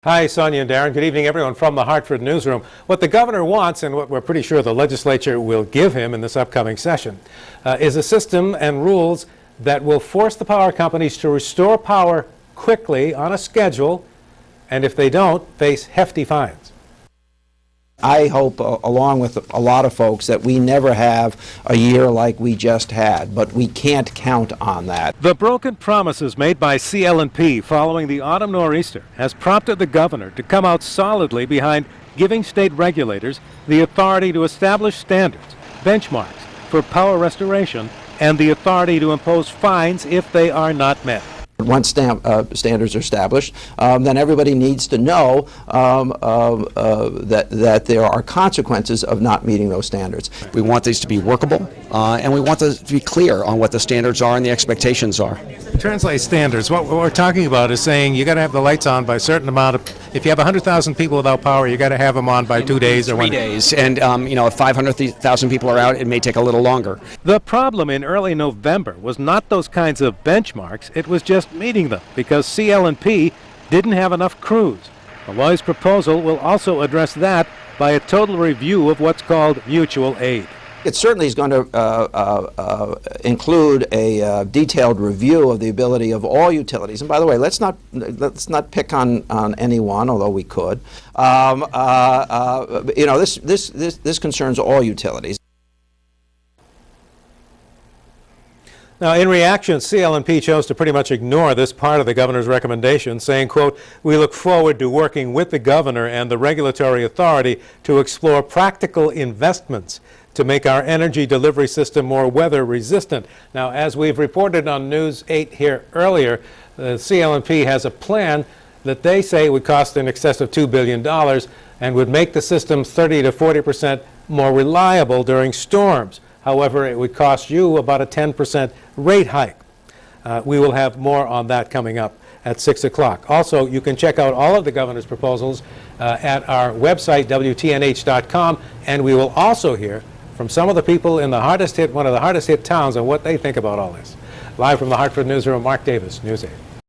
Hi, Sonia and Darren. Good evening, everyone, from the Hartford newsroom. What the governor wants, and what we're pretty sure the legislature will give him in this upcoming session, is a system and rules that will force the power companies to restore power quickly on a schedule, and if they don't, face hefty fines. I hope, along with a lot of folks, that we never have a year like we just had, but we can't count on that. The broken promises made by CL&P following the autumn nor'easter has prompted the governor to come out solidly behind giving state regulators the authority to establish standards, benchmarks for power restoration, and the authority to impose fines if they are not met. Once standards are established, then everybody needs to know that there are consequences of not meeting those standards. We want these to be workable, and we want to be clear on what the standards are and the expectations are. Translate standards. What we're talking about is saying you got to have the lights on by a certain amount of. If you have 100,000 people without power, you got to have them on by 2 days or 3 days. And if 500,000 people are out, it may take a little longer. The problem in early November was not those kinds of benchmarks. It was just meeting them because CL&P didn't have enough crews. Malloy's proposal will also address that by a total review of what's called mutual aid. It certainly is going to include a detailed review of the ability of all utilities. And by the way, let's not pick on anyone, although we could. This concerns all utilities. Now, in reaction, CL&P chose to pretty much ignore this part of the governor's recommendation, saying, quote, "We look forward to working with the governor and the regulatory authority to explore practical investments to make our energy delivery system more weather resistant." Now, as we've reported on News 8 here earlier, CL&P has a plan that they say would cost in excess of $2 billion and would make the system 30 to 40% more reliable during storms. However, it would cost you about a 10% rate hike. We will have more on that coming up at 6 o'clock. Also, you can check out all of the governor's proposals at our website, WTNH.com, and we will also hear from some of the people in one of the hardest hit towns, and what they think about all this. Live from the Hartford newsroom, Mark Davis, News 8.